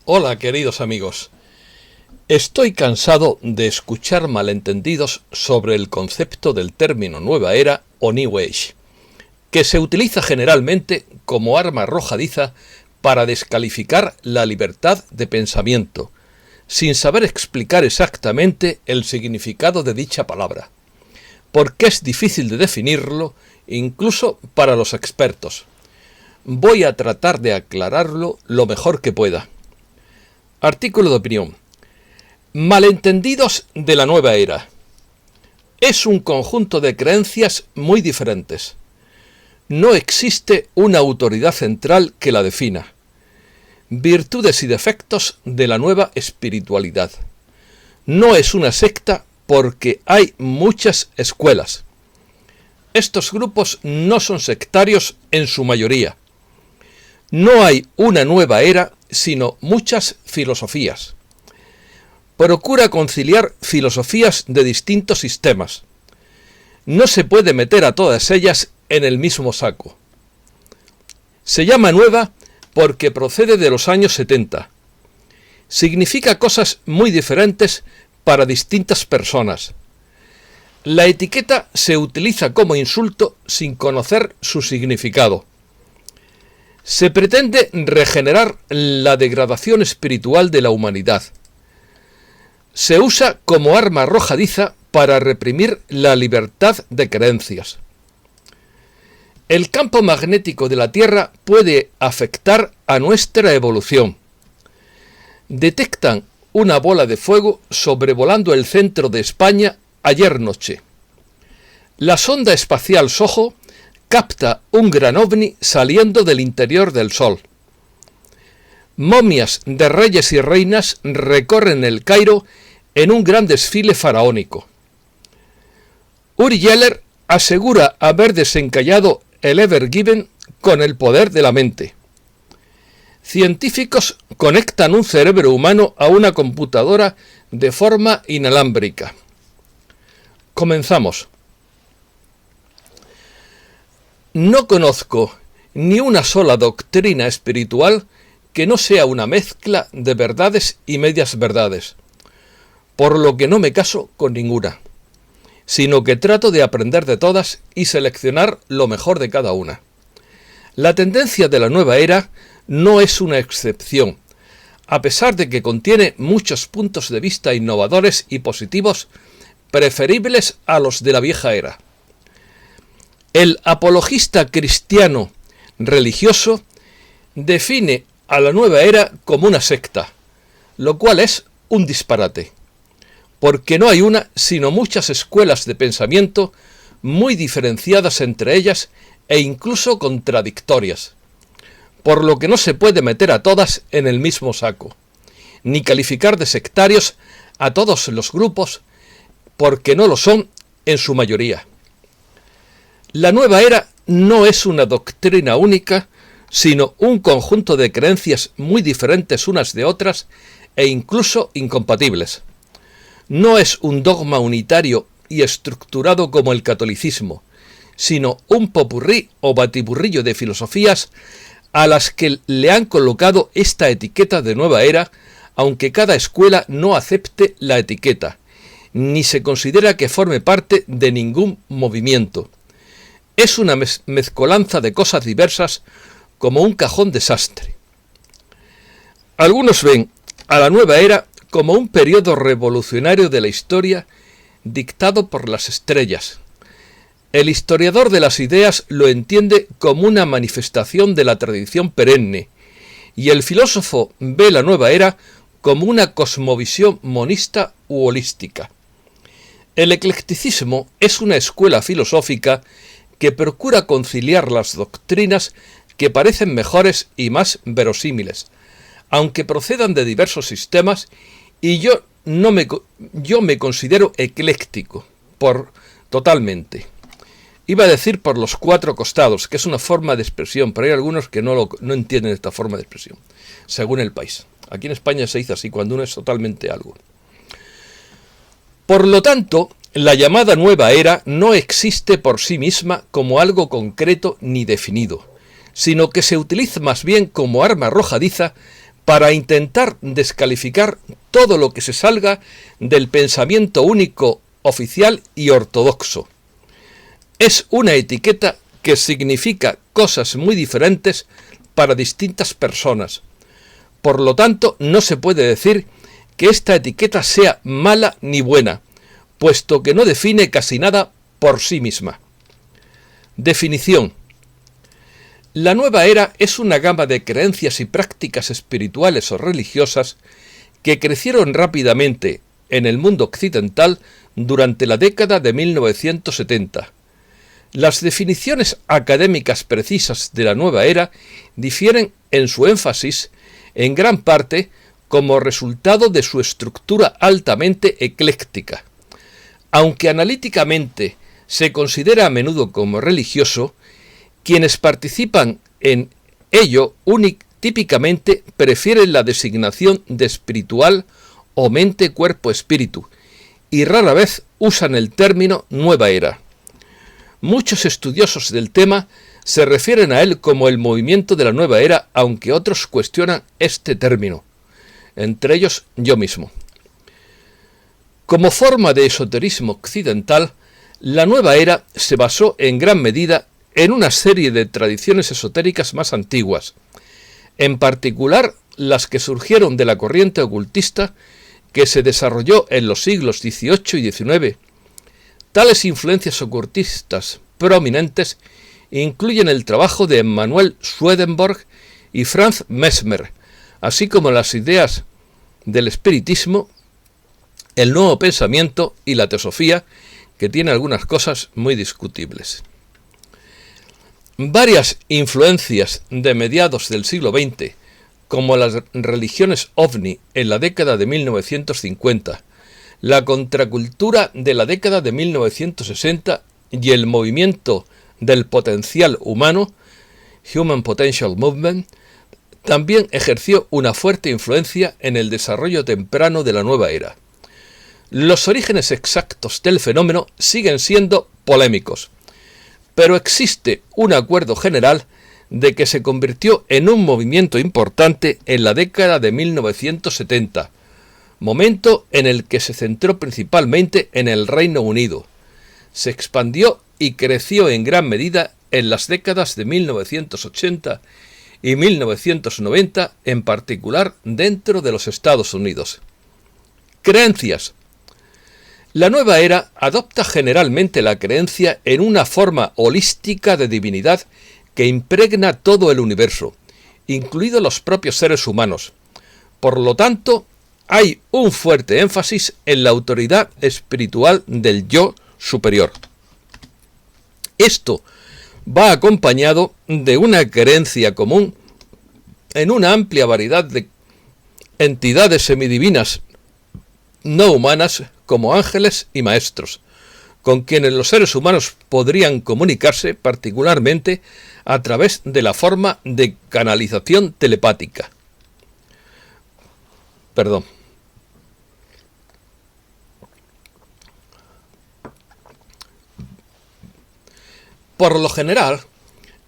Hola, queridos amigos. Estoy cansado de escuchar malentendidos sobre el concepto del término Nueva Era o New Age, que se utiliza generalmente como arma arrojadiza para descalificar la libertad de pensamiento, sin saber explicar exactamente el significado de dicha palabra, porque es difícil de definirlo incluso para los expertos. Voy a tratar de aclararlo lo mejor que pueda. Artículo de opinión. Malentendidos de la nueva era. Es un conjunto de creencias muy diferentes. No existe una autoridad central que la defina. Virtudes y defectos de la nueva espiritualidad. No es una secta porque hay muchas escuelas. Estos grupos no son sectarios en su mayoría. No hay una nueva era, sino muchas filosofías. Procura conciliar filosofías de distintos sistemas. No se puede meter a todas ellas en el mismo saco. Se llama nueva porque procede de los años 70. Significa cosas muy diferentes para distintas personas. La etiqueta se utiliza como insulto sin conocer su significado. Se pretende regenerar la degradación espiritual de la humanidad. Se usa como arma arrojadiza para reprimir la libertad de creencias. El campo magnético de la Tierra puede afectar a nuestra evolución. Detectan una bola de fuego sobrevolando el centro de España ayer noche. La sonda espacial SOHO capta un gran ovni saliendo del interior del Sol. Momias de reyes y reinas recorren el Cairo en un gran desfile faraónico. Uri Geller asegura haber desencallado el Ever Given con el poder de la mente. Científicos conectan un cerebro humano a una computadora de forma inalámbrica. Comenzamos. No conozco ni una sola doctrina espiritual que no sea una mezcla de verdades y medias verdades, por lo que no me caso con ninguna, sino que trato de aprender de todas y seleccionar lo mejor de cada una. La tendencia de la nueva era no es una excepción, a pesar de que contiene muchos puntos de vista innovadores y positivos, preferibles a los de la vieja era. El apologista cristiano religioso define a la nueva era como una secta, lo cual es un disparate, porque no hay una sino muchas escuelas de pensamiento muy diferenciadas entre ellas e incluso contradictorias, por lo que no se puede meter a todas en el mismo saco, ni calificar de sectarios a todos los grupos, porque no lo son en su mayoría. La nueva era no es una doctrina única, sino un conjunto de creencias muy diferentes unas de otras e incluso incompatibles. No es un dogma unitario y estructurado como el catolicismo, sino un popurrí o batiburrillo de filosofías a las que le han colocado esta etiqueta de nueva era, aunque cada escuela no acepte la etiqueta, ni se considera que forme parte de ningún movimiento. Es una mezcolanza de cosas diversas como un cajón desastre. Algunos ven a la nueva era como un periodo revolucionario de la historia dictado por las estrellas. El historiador de las ideas lo entiende como una manifestación de la tradición perenne, y el filósofo ve la nueva era como una cosmovisión monista u holística. El eclecticismo es una escuela filosófica que procura conciliar las doctrinas que parecen mejores y más verosímiles, aunque procedan de diversos sistemas, y yo me considero ecléctico, totalmente. Iba a decir por los cuatro costados, que es una forma de expresión, pero hay algunos que no entienden esta forma de expresión, según el país. Aquí en España se dice así, cuando uno es totalmente algo. Por lo tanto, la llamada nueva era no existe por sí misma como algo concreto ni definido, sino que se utiliza más bien como arma arrojadiza para intentar descalificar todo lo que se salga del pensamiento único, oficial y ortodoxo. Es una etiqueta que significa cosas muy diferentes para distintas personas. Por lo tanto, no se puede decir que esta etiqueta sea mala ni buena, puesto que no define casi nada por sí misma. Definición. La nueva era es una gama de creencias y prácticas espirituales o religiosas que crecieron rápidamente en el mundo occidental durante la década de 1970. Las definiciones académicas precisas de la nueva era difieren en su énfasis, en gran parte como resultado de su estructura altamente ecléctica. Aunque analíticamente se considera a menudo como religioso, quienes participan en ello típicamente prefieren la designación de espiritual o mente, cuerpo, espíritu, y rara vez usan el término nueva era. Muchos estudiosos del tema se refieren a él como el movimiento de la nueva era, aunque otros cuestionan este término, entre ellos yo mismo. Como forma de esoterismo occidental, la nueva era se basó en gran medida en una serie de tradiciones esotéricas más antiguas, en particular las que surgieron de la corriente ocultista que se desarrolló en los siglos XVIII y XIX. Tales influencias ocultistas prominentes incluyen el trabajo de Emanuel Swedenborg y Franz Mesmer, así como las ideas del espiritismo, el nuevo pensamiento y la teosofía, que tiene algunas cosas muy discutibles. Varias influencias de mediados del siglo XX, como las religiones ovni en la década de 1950, la contracultura de la década de 1960 y el movimiento del potencial humano, Human Potential Movement, también ejerció una fuerte influencia en el desarrollo temprano de la nueva era. Los orígenes exactos del fenómeno siguen siendo polémicos, pero existe un acuerdo general de que se convirtió en un movimiento importante en la década de 1970, momento en el que se centró principalmente en el Reino Unido. Se expandió y creció en gran medida en las décadas de 1980 y 1990, en particular dentro de los Estados Unidos. Creencias. La nueva era adopta generalmente la creencia en una forma holística de divinidad que impregna todo el universo, incluidos los propios seres humanos. Por lo tanto, hay un fuerte énfasis en la autoridad espiritual del yo superior. Esto va acompañado de una creencia común en una amplia variedad de entidades semidivinas no humanas como ángeles y maestros, con quienes los seres humanos podrían comunicarse particularmente a través de la forma de canalización telepática. Por lo general,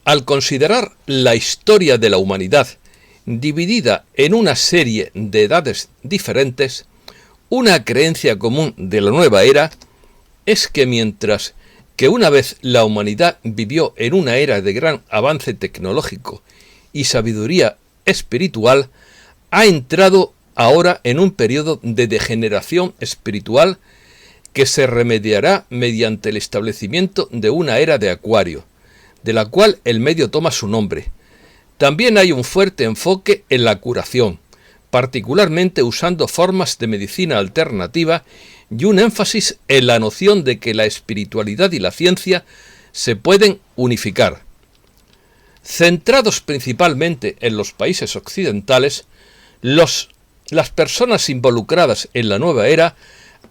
al considerar la historia de la humanidad dividida en una serie de edades diferentes, una creencia común de la nueva era es que mientras que una vez la humanidad vivió en una era de gran avance tecnológico y sabiduría espiritual, ha entrado ahora en un periodo de degeneración espiritual que se remediará mediante el establecimiento de una era de Acuario, de la cual el medio toma su nombre. También hay un fuerte enfoque en la curación, particularmente usando formas de medicina alternativa y un énfasis en la noción de que la espiritualidad y la ciencia se pueden unificar. Centrados principalmente en los países occidentales, las personas involucradas en la nueva era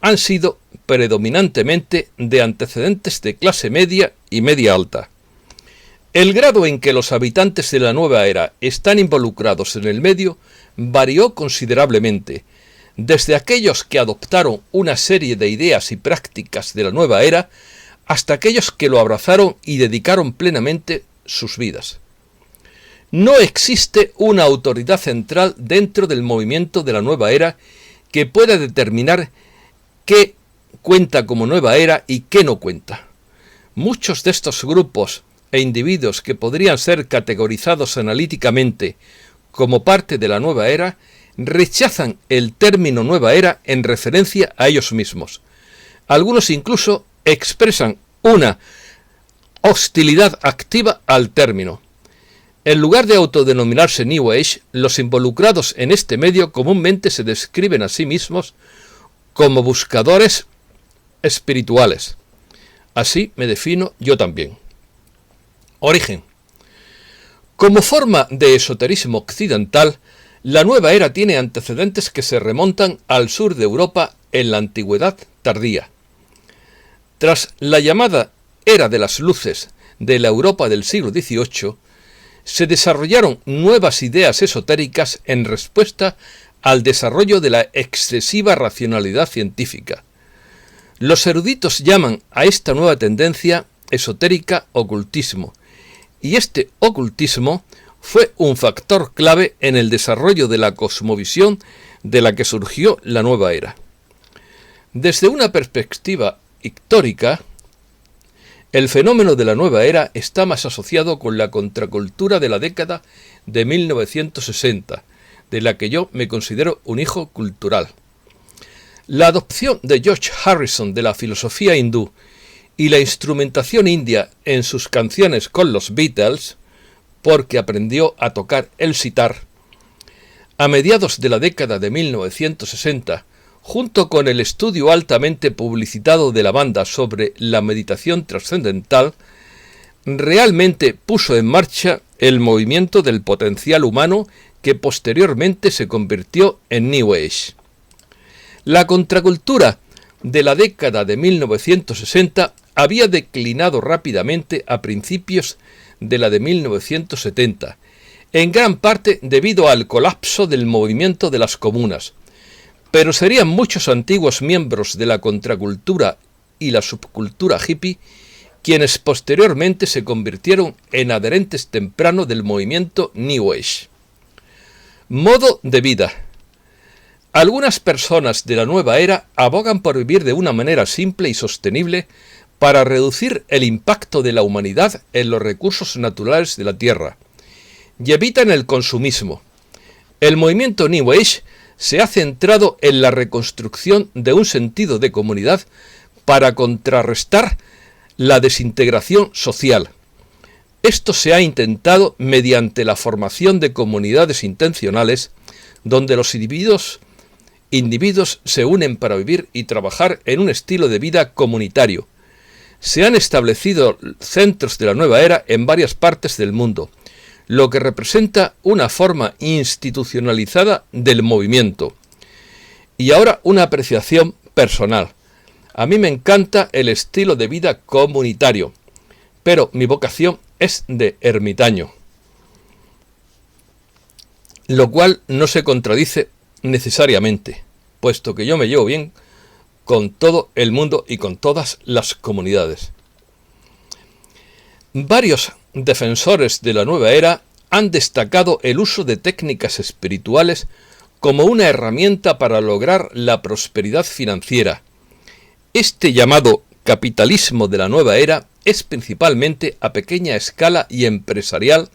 han sido predominantemente de antecedentes de clase media y media alta. El grado en que los habitantes de la nueva era están involucrados en el medio varió considerablemente, desde aquellos que adoptaron una serie de ideas y prácticas de la nueva era hasta aquellos que lo abrazaron y dedicaron plenamente sus vidas. No existe una autoridad central dentro del movimiento de la nueva era que pueda determinar qué cuenta como nueva era y qué no cuenta. Muchos de estos grupos e individuos que podrían ser categorizados analíticamente como parte de la nueva era rechazan el término nueva era en referencia a ellos mismos. Algunos incluso expresan una hostilidad activa al término. En lugar de autodenominarse New Age, los involucrados en este medio comúnmente se describen a sí mismos como buscadores espirituales. Así me defino yo también. Origen. Como forma de esoterismo occidental, la nueva era tiene antecedentes que se remontan al sur de Europa en la antigüedad tardía. Tras la llamada Era de las Luces de la Europa del siglo XVIII, se desarrollaron nuevas ideas esotéricas en respuesta al desarrollo de la excesiva racionalidad científica. Los eruditos llaman a esta nueva tendencia esotérica ocultismo, y este ocultismo fue un factor clave en el desarrollo de la cosmovisión de la que surgió la nueva era. Desde una perspectiva histórica, el fenómeno de la nueva era está más asociado con la contracultura de la década de 1960, de la que yo me considero un hijo cultural. La adopción de George Harrison de la filosofía hindú y la instrumentación india en sus canciones con los Beatles, porque aprendió a tocar el sitar, a mediados de la década de 1960, junto con el estudio altamente publicitado de la banda sobre la meditación trascendental, realmente puso en marcha el movimiento del potencial humano que posteriormente se convirtió en New Age. La contracultura de la década de 1960 había declinado rápidamente a principios de la de 1970, en gran parte debido al colapso del movimiento de las comunas, pero serían muchos antiguos miembros de la contracultura y la subcultura hippie quienes posteriormente se convirtieron en adherentes temprano del movimiento New Age. Modo de vida. Algunas personas de la nueva era abogan por vivir de una manera simple y sostenible para reducir el impacto de la humanidad en los recursos naturales de la Tierra, y evitan el consumismo. El movimiento New Age se ha centrado en la reconstrucción de un sentido de comunidad para contrarrestar la desintegración social. Esto se ha intentado mediante la formación de comunidades intencionales donde los individuos se unen para vivir y trabajar en un estilo de vida comunitario. Se han establecido centros de la nueva era en varias partes del mundo, lo que representa una forma institucionalizada del movimiento. Y ahora una apreciación personal. A mí me encanta el estilo de vida comunitario, pero mi vocación es de ermitaño, lo cual no se contradice necesariamente, puesto que yo me llevo bien con todo el mundo y con todas las comunidades. Varios defensores de la nueva era han destacado el uso de técnicas espirituales como una herramienta para lograr la prosperidad financiera. Este llamado capitalismo de la nueva era es principalmente a pequeña escala y empresarial,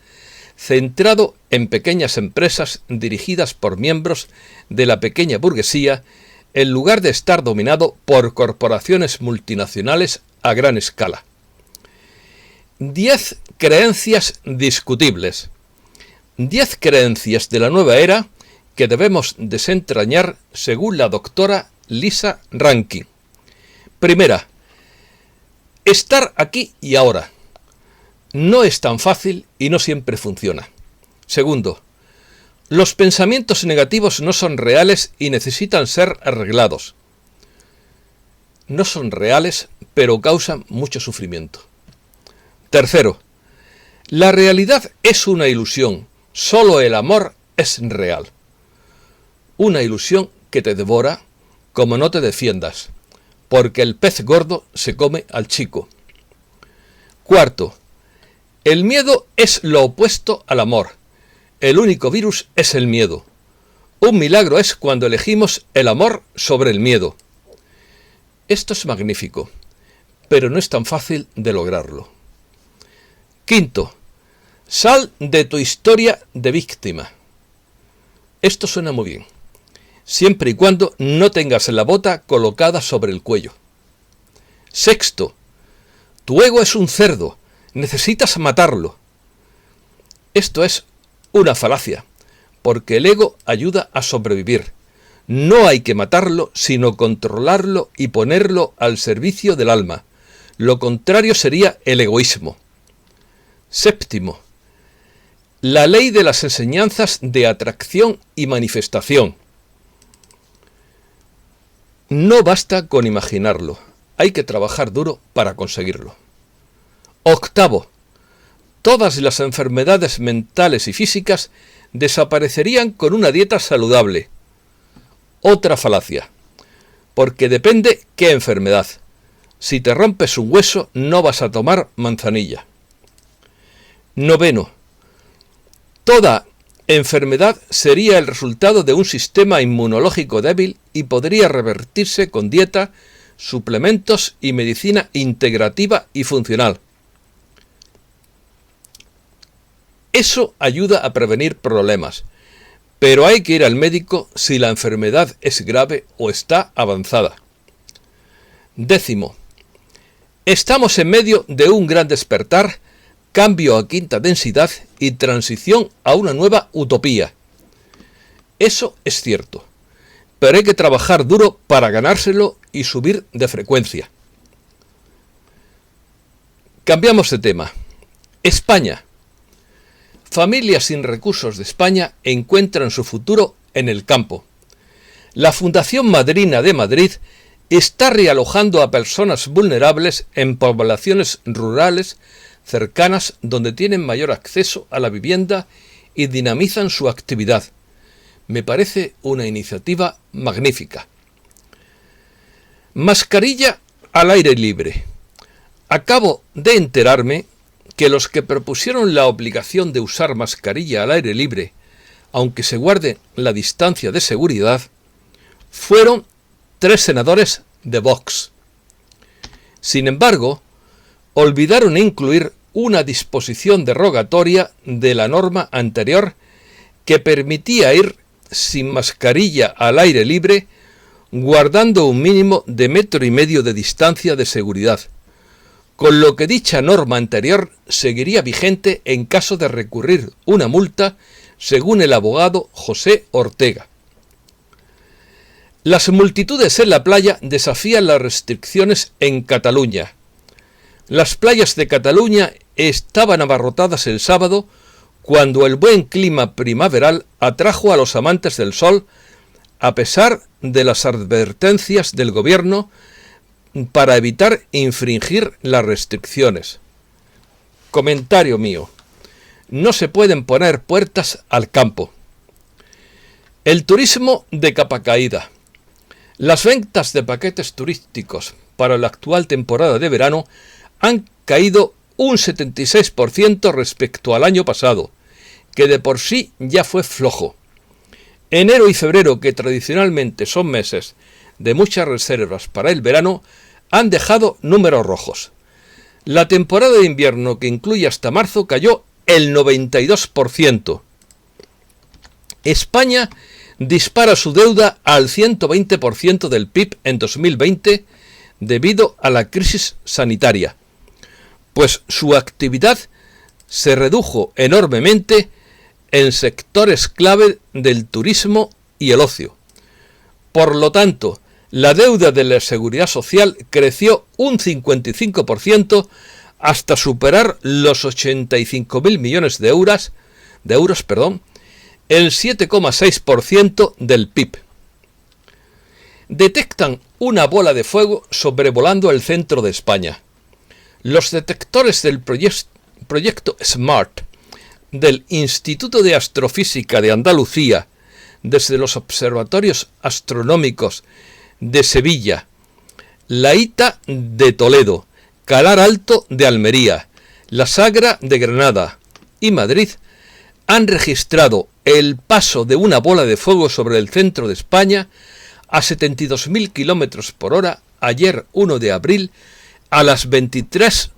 centrado en pequeñas empresas dirigidas por miembros de la pequeña burguesía, en lugar de estar dominado por corporaciones multinacionales a gran escala. 10 creencias discutibles. 10 creencias de la nueva era que debemos desentrañar según la doctora Lisa Rankin. Primera, estar aquí y ahora. No es tan fácil y no siempre funciona. Segundo, los pensamientos negativos no son reales y necesitan ser arreglados. No son reales, pero causan mucho sufrimiento. Tercero, la realidad es una ilusión, solo el amor es real. Una ilusión que te devora como no te defiendas, porque el pez gordo se come al chico. Cuarto, el miedo es lo opuesto al amor, el único virus es el miedo. Un milagro es cuando elegimos el amor sobre el miedo. Esto es magnífico, pero no es tan fácil de lograrlo. Quinto, sal de tu historia de víctima. Esto suena muy bien, siempre y cuando no tengas la bota colocada sobre el cuello. Sexto, tu ego es un cerdo, necesitas matarlo. Esto es una falacia, porque el ego ayuda a sobrevivir. No hay que matarlo, sino controlarlo y ponerlo al servicio del alma. Lo contrario sería el egoísmo. Séptimo, la ley de las enseñanzas de atracción y manifestación. No basta con imaginarlo, hay que trabajar duro para conseguirlo. Octavo, todas las enfermedades mentales y físicas desaparecerían con una dieta saludable. Otra falacia, porque depende qué enfermedad. Si te rompes un hueso, no vas a tomar manzanilla. Noveno, toda enfermedad sería el resultado de un sistema inmunológico débil y podría revertirse con dieta, suplementos y medicina integrativa y funcional. Eso ayuda a prevenir problemas, pero hay que ir al médico si la enfermedad es grave o está avanzada. Décimo, estamos en medio de un gran despertar, cambio a quinta densidad y transición a una nueva utopía. Eso es cierto, pero hay que trabajar duro para ganárselo y subir de frecuencia. Cambiamos de tema. España. Familias sin recursos de España encuentran su futuro en el campo. La Fundación Madrina de Madrid está realojando a personas vulnerables en poblaciones rurales cercanas donde tienen mayor acceso a la vivienda y dinamizan su actividad. Me parece una iniciativa magnífica. Mascarilla al aire libre. Acabo de enterarme que los que propusieron la obligación de usar mascarilla al aire libre, aunque se guarde la distancia de seguridad, fueron 3 senadores de Vox. Sin embargo, olvidaron incluir una disposición derogatoria de la norma anterior que permitía ir sin mascarilla al aire libre, guardando un mínimo de 1,5 metros de distancia de seguridad, con lo que dicha norma anterior seguiría vigente en caso de recurrir una multa, según el abogado José Ortega. Las multitudes en la playa desafían las restricciones en Cataluña. Las playas de Cataluña estaban abarrotadas el sábado cuando el buen clima primaveral atrajo a los amantes del sol, a pesar de las advertencias del gobierno para evitar infringir las restricciones. Comentario mío. No se pueden poner puertas al campo. El turismo de capa caída. Las ventas de paquetes turísticos para la actual temporada de verano han caído un 76% respecto al año pasado, que de por sí ya fue flojo. Enero y febrero, que tradicionalmente son meses de muchas reservas para el verano, han dejado números rojos. La temporada de invierno, que incluye hasta marzo, cayó el 92%. España dispara su deuda al 120% del PIB en 2020 debido a la crisis sanitaria, pues su actividad se redujo enormemente en sectores clave del turismo y el ocio. Por lo tanto, la deuda de la Seguridad Social creció un 55% hasta superar los 85.000 millones de euros, el 7,6% del PIB. Detectan una bola de fuego sobrevolando el centro de España. Los detectores del proyecto SMART del Instituto de Astrofísica de Andalucía, desde los observatorios astronómicos de Sevilla, la ITA de Toledo, Calar Alto de Almería, la Sagra de Granada y Madrid, han registrado el paso de una bola de fuego sobre el centro de España a 72.000 km por hora ayer 1 de abril a las 23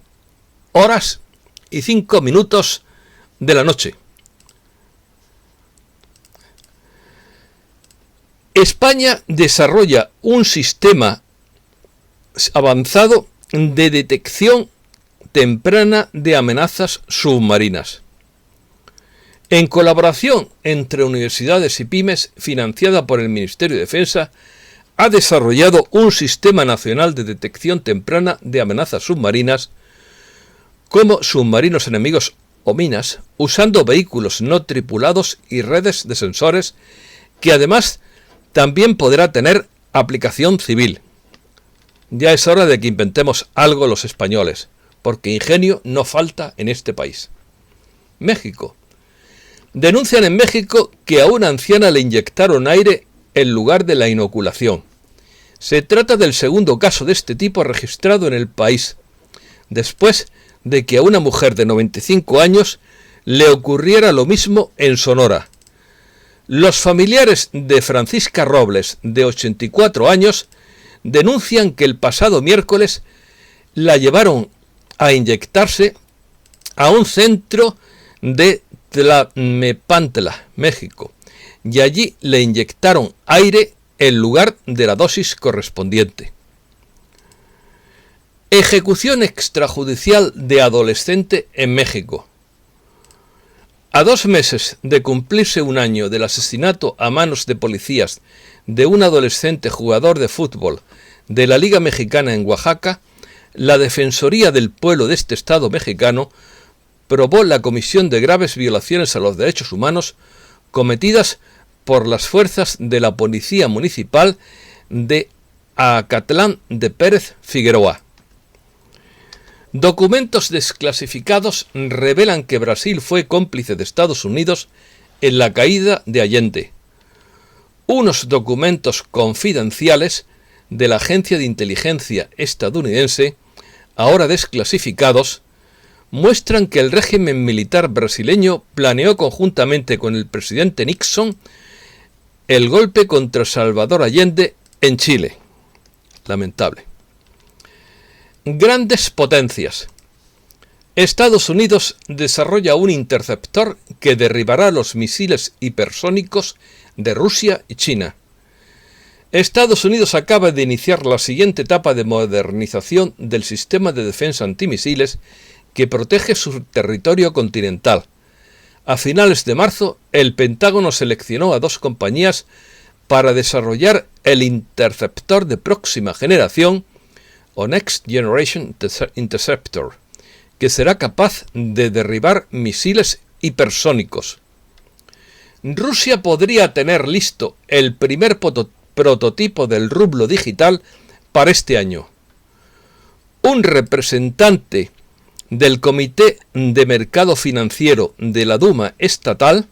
horas y 5 minutos de la noche. España desarrolla un sistema avanzado de detección temprana de amenazas submarinas. En colaboración entre universidades y pymes, financiada por el Ministerio de Defensa, ha desarrollado un sistema nacional de detección temprana de amenazas submarinas como submarinos enemigos o minas, usando vehículos no tripulados y redes de sensores que además también podrá tener aplicación civil. Ya es hora de que inventemos algo los españoles, porque ingenio no falta en este país. México. Denuncian en México que a una anciana le inyectaron aire en lugar de la inoculación. Se trata del segundo caso de este tipo registrado en el país, después de que a una mujer de 95 años le ocurriera lo mismo en Sonora. Los familiares de Francisca Robles, de 84 años, denuncian que el pasado miércoles la llevaron a inyectarse a un centro de Tlalnepantla, México, y allí le inyectaron aire en lugar de la dosis correspondiente. Ejecución extrajudicial de adolescente en México. A 2 meses de cumplirse un año del asesinato a manos de policías de un adolescente jugador de fútbol de la Liga Mexicana en Oaxaca, la Defensoría del Pueblo de este estado mexicano probó la comisión de graves violaciones a los derechos humanos cometidas por las fuerzas de la Policía Municipal de Acatlán de Pérez Figueroa. Documentos desclasificados revelan que Brasil fue cómplice de Estados Unidos en la caída de Allende. Unos documentos confidenciales de la agencia de inteligencia estadounidense, ahora desclasificados, muestran que el régimen militar brasileño planeó conjuntamente con el presidente Nixon el golpe contra Salvador Allende en Chile. Lamentable. Grandes potencias. Estados Unidos desarrolla un interceptor que derribará los misiles hipersónicos de Rusia y China. Estados Unidos acaba de iniciar la siguiente etapa de modernización del sistema de defensa antimisiles que protege su territorio continental. A finales de marzo, el Pentágono seleccionó a 2 compañías para desarrollar el interceptor de próxima generación o Next Generation Interceptor, que será capaz de derribar misiles hipersónicos. Rusia podría tener listo el primer prototipo del rublo digital para este año. Un representante del Comité de Mercado Financiero de la Duma estatal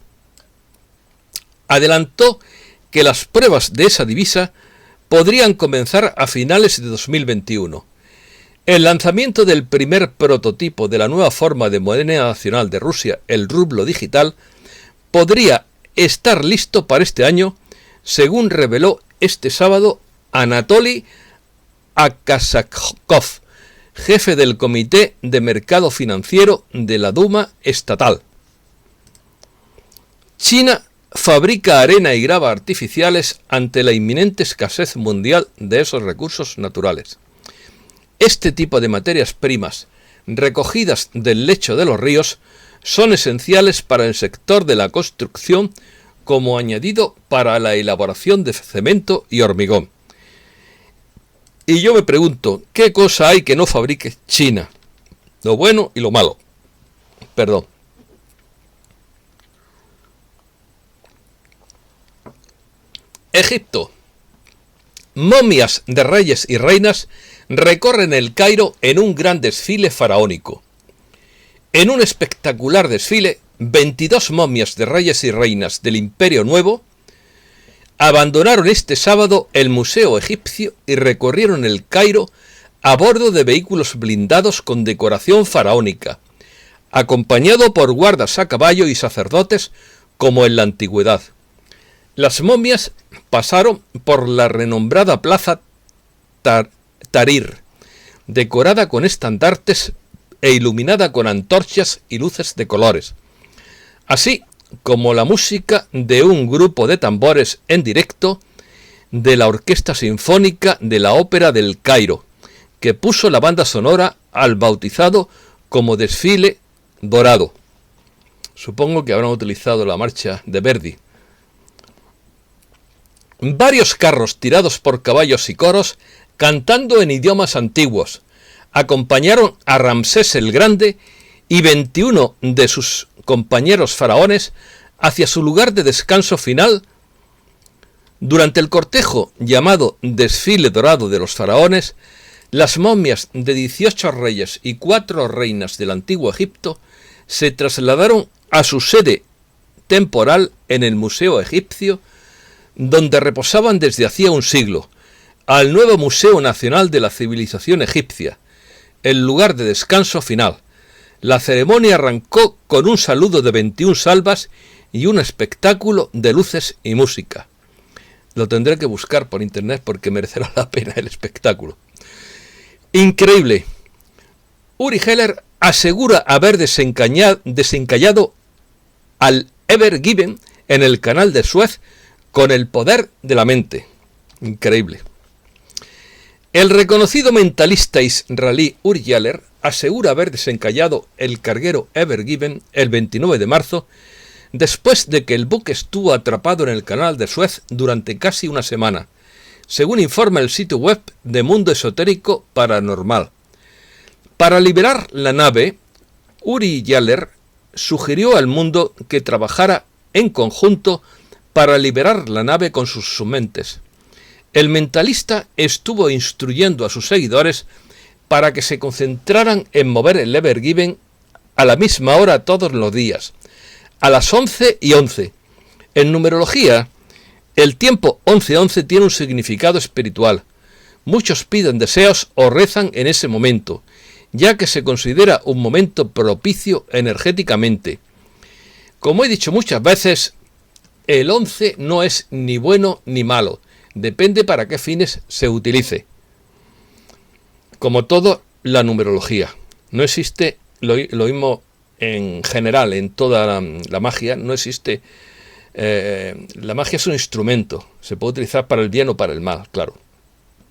adelantó que las pruebas de esa divisa podrían comenzar a finales de 2021. El lanzamiento del primer prototipo de la nueva forma de moneda nacional de Rusia, el rublo digital, podría estar listo para este año, según reveló este sábado Anatoly Akasakov, jefe del Comité de Mercado Financiero de la Duma estatal. China fabrica arena y grava artificiales ante la inminente escasez mundial de esos recursos naturales. Este tipo de materias primas, recogidas del lecho de los ríos, son esenciales para el sector de la construcción como añadido para la elaboración de cemento y hormigón. Y yo me pregunto, ¿qué cosa hay que no fabrique China? Lo bueno y lo malo. Perdón. Egipto. Momias de reyes y reinas recorren el Cairo en un gran desfile faraónico. En un espectacular desfile, 22 momias de reyes y reinas del Imperio Nuevo abandonaron este sábado el Museo Egipcio y recorrieron el Cairo a bordo de vehículos blindados con decoración faraónica, acompañado por guardas a caballo y sacerdotes como en la antigüedad. Las momias pasaron por la renombrada plaza Tahrir, decorada con estandartes e iluminada con antorchas y luces de colores, así como la música de un grupo de tambores en directo de la Orquesta Sinfónica de la Ópera del Cairo, que puso la banda sonora al bautizado como desfile dorado. Supongo que habrán utilizado la marcha de Verdi. Varios carros tirados por caballos y coros, cantando en idiomas antiguos, acompañaron a Ramsés el Grande y 21 de sus compañeros faraones hacia su lugar de descanso final. Durante el cortejo llamado Desfile Dorado de los Faraones, las momias de 18 reyes y 4 reinas del antiguo Egipto se trasladaron a su sede temporal en el Museo Egipcio, donde reposaban desde hacía un siglo, al nuevo Museo Nacional de la Civilización Egipcia, el lugar de descanso final. La ceremonia arrancó con un saludo de 21 salvas y un espectáculo de luces y música. Lo tendré que buscar por internet porque merecerá la pena el espectáculo. Increíble. Uri Geller asegura haber desencallado al Ever Given en el canal de Suez con el poder de la mente. Increíble. El reconocido mentalista israelí Uri Geller asegura haber desencallado el carguero Ever Given el 29 de marzo, después de que el buque estuvo atrapado en el canal de Suez durante casi una semana, según informa el sitio web de Mundo Esotérico Paranormal. Para liberar la nave, Uri Geller sugirió al mundo que trabajara en conjunto para liberar la nave con sus mentes. El mentalista estuvo instruyendo a sus seguidores para que se concentraran en mover el Ever Given a la misma hora todos los días, a las 11:11. En numerología, el tiempo 11:11 tiene un significado espiritual. Muchos piden deseos o rezan en ese momento, ya que se considera un momento propicio energéticamente. Como he dicho muchas veces, el 11 no es ni bueno ni malo, depende para qué fines se utilice. Como todo, la numerología. No existe lo mismo en general, en toda la magia, no existe. La magia es un instrumento, se puede utilizar para el bien o para el mal, claro,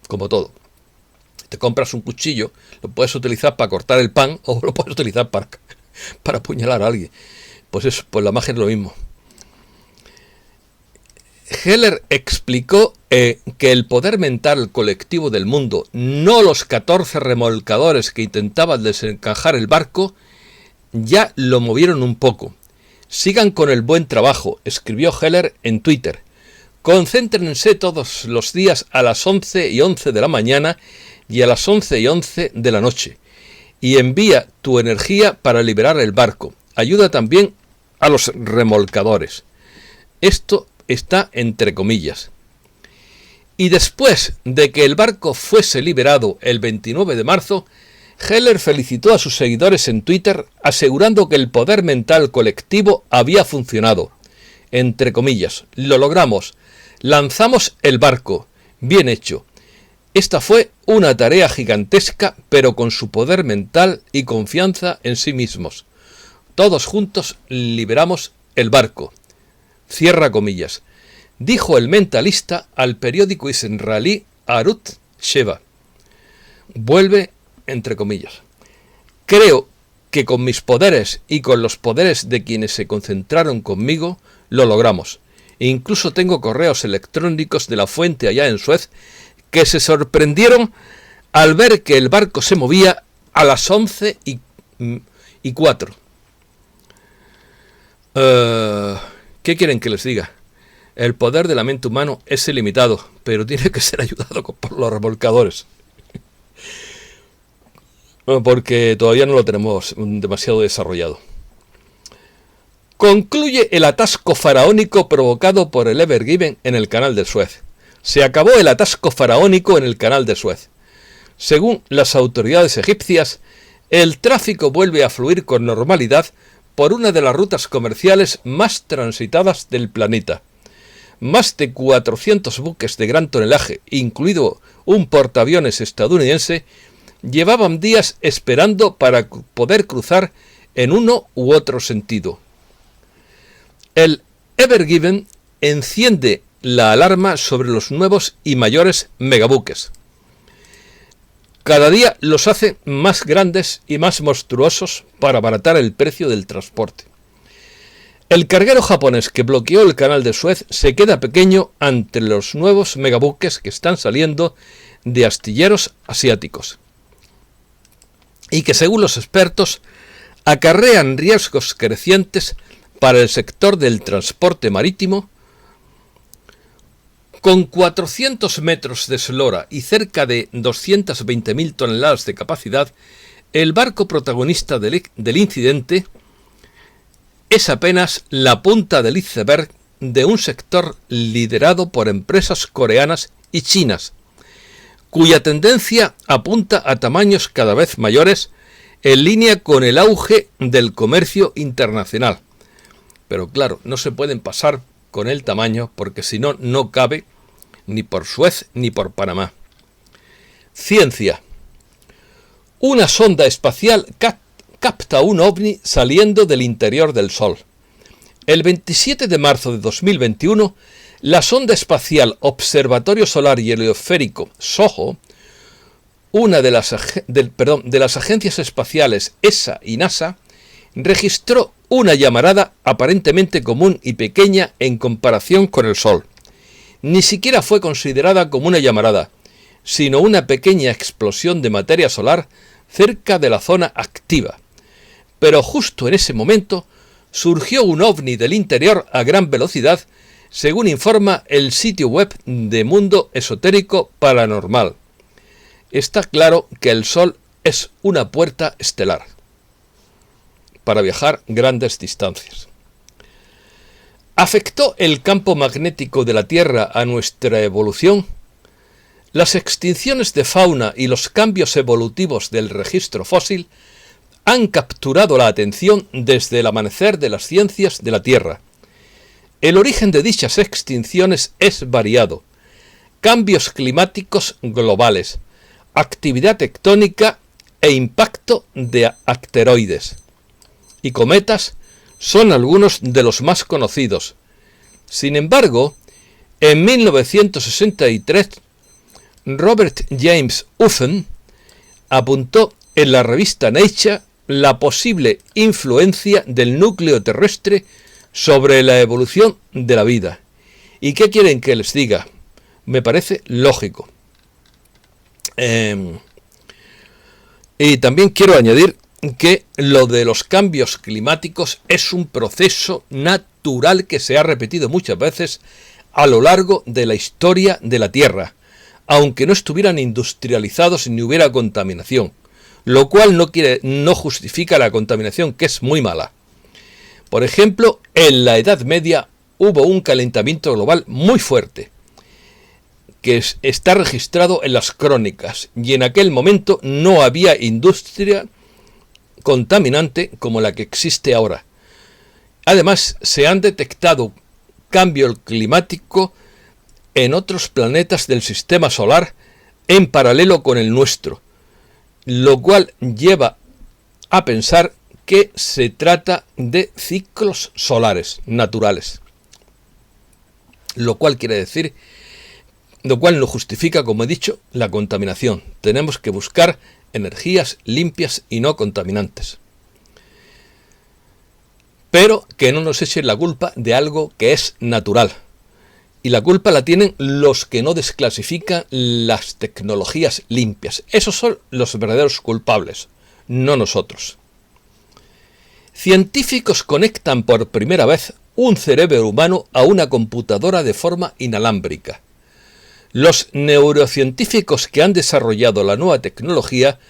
como todo. Te compras un cuchillo, lo puedes utilizar para cortar el pan o lo puedes utilizar para apuñalar a alguien. Pues la magia es lo mismo. Geller explicó que el poder mental colectivo del mundo, no los 14 remolcadores que intentaban desencajar el barco, ya lo movieron un poco. Sigan con el buen trabajo, escribió Geller en Twitter. Concéntrense todos los días a las 11:11 de la mañana y a las 11:11 de la noche. Y envía tu energía para liberar el barco. Ayuda también a los remolcadores. Esto está entre comillas. Y después de que el barco fuese liberado el 29 de marzo, Geller felicitó a sus seguidores en Twitter asegurando que el poder mental colectivo había funcionado. Entre comillas, lo logramos, lanzamos el barco, bien hecho. Esta fue una tarea gigantesca, pero con su poder mental y confianza en sí mismos. Todos juntos liberamos el barco. Cierra comillas. Dijo el mentalista al periódico israelí Arutz Sheva. Vuelve entre comillas. Creo que con mis poderes y con los poderes de quienes se concentraron conmigo, lo logramos. Incluso tengo correos electrónicos de la fuente allá en Suez que se sorprendieron al ver que el barco se movía a las 11:04. ¿Qué quieren que les diga? El poder de la mente humano es ilimitado, pero tiene que ser ayudado por los remolcadores. Porque todavía no lo tenemos demasiado desarrollado. Concluye el atasco faraónico provocado por el Ever Given en el canal de Suez. Se acabó el atasco faraónico en el canal de Suez. Según las autoridades egipcias, el tráfico vuelve a fluir con normalidad por una de las rutas comerciales más transitadas del planeta. Más de 400 buques de gran tonelaje, incluido un portaaviones estadounidense, llevaban días esperando para poder cruzar en uno u otro sentido. El Ever Given enciende la alarma sobre los nuevos y mayores megabuques. Cada día los hacen más grandes y más monstruosos para abaratar el precio del transporte. El carguero japonés que bloqueó el canal de Suez se queda pequeño ante los nuevos megabuques que están saliendo de astilleros asiáticos y que, según los expertos, acarrean riesgos crecientes para el sector del transporte marítimo. Con 400 metros de eslora y cerca de 220.000 toneladas de capacidad, el barco protagonista del incidente es apenas la punta del iceberg de un sector liderado por empresas coreanas y chinas, cuya tendencia apunta a tamaños cada vez mayores en línea con el auge del comercio internacional. Pero claro, no se pueden pasar con el tamaño porque si no, no cabe ni por Suez ni por Panamá. Ciencia. Una sonda espacial capta un ovni saliendo del interior del Sol. El 27 de marzo de 2021, la sonda espacial Observatorio Solar y Heliosférico SOHO, una de las agencias espaciales ESA y NASA, registró una llamarada aparentemente común y pequeña en comparación con el Sol. Ni siquiera fue considerada como una llamarada, sino una pequeña explosión de materia solar cerca de la zona activa. Pero justo en ese momento surgió un ovni del interior a gran velocidad, según informa el sitio web de Mundo Esotérico Paranormal. Está claro que el Sol es una puerta estelar para viajar grandes distancias. ¿Afectó el campo magnético de la Tierra a nuestra evolución? Las extinciones de fauna y los cambios evolutivos del registro fósil han capturado la atención desde el amanecer de las ciencias de la Tierra. El origen de dichas extinciones es variado. Cambios climáticos globales, actividad tectónica e impacto de asteroides y cometas son algunos de los más conocidos. Sin embargo, en 1963, Robert James Uffen apuntó en la revista Nature la posible influencia del núcleo terrestre sobre la evolución de la vida. ¿Y qué quieren que les diga? Me parece lógico. Y también quiero añadir que lo de los cambios climáticos es un proceso natural que se ha repetido muchas veces a lo largo de la historia de la Tierra, aunque no estuvieran industrializados ni hubiera contaminación, lo cual no justifica la contaminación, que es muy mala. Por ejemplo, en la Edad Media hubo un calentamiento global muy fuerte, que está registrado en las crónicas, y en aquel momento no había industria contaminante como la que existe ahora. Además, se han detectado cambio climático en otros planetas del sistema solar en paralelo con el nuestro, lo cual lleva a pensar que se trata de ciclos solares naturales, lo cual no justifica, como he dicho, la contaminación. Tenemos que buscar energías limpias y no contaminantes. Pero que no nos echen la culpa de algo que es natural. Y la culpa la tienen los que no desclasifican las tecnologías limpias. Esos son los verdaderos culpables, no nosotros. Científicos conectan por primera vez un cerebro humano a una computadora de forma inalámbrica. Los neurocientíficos que han desarrollado la nueva tecnología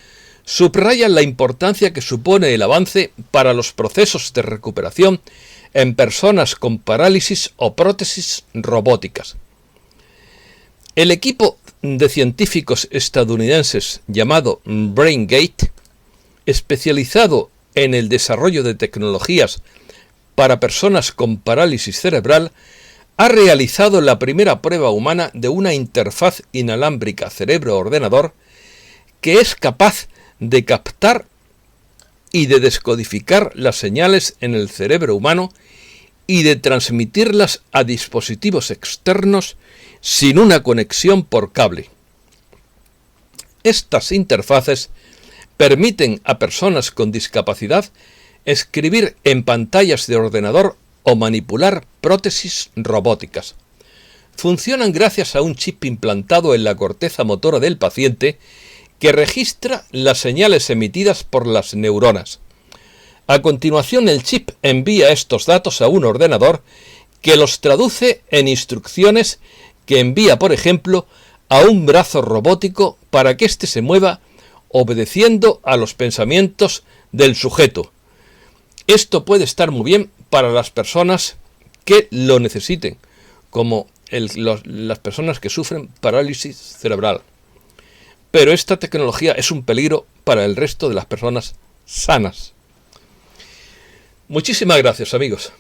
subrayan la importancia que supone el avance para los procesos de recuperación en personas con parálisis o prótesis robóticas. El equipo de científicos estadounidenses llamado BrainGate especializado en el desarrollo de tecnologías para personas con parálisis cerebral, ha realizado la primera prueba humana de una interfaz inalámbrica cerebro-ordenador que es capaz de captar y de descodificar las señales en el cerebro humano y de transmitirlas a dispositivos externos sin una conexión por cable. Estas interfaces permiten a personas con discapacidad escribir en pantallas de ordenador o manipular prótesis robóticas. Funcionan gracias a un chip implantado en la corteza motora del paciente que registra las señales emitidas por las neuronas. A continuación, el chip envía estos datos a un ordenador que los traduce en instrucciones que envía, por ejemplo, a un brazo robótico para que éste se mueva obedeciendo a los pensamientos del sujeto. Esto puede estar muy bien para las personas que lo necesiten, como las personas que sufren parálisis cerebral. Pero esta tecnología es un peligro para el resto de las personas sanas. Muchísimas gracias, amigos.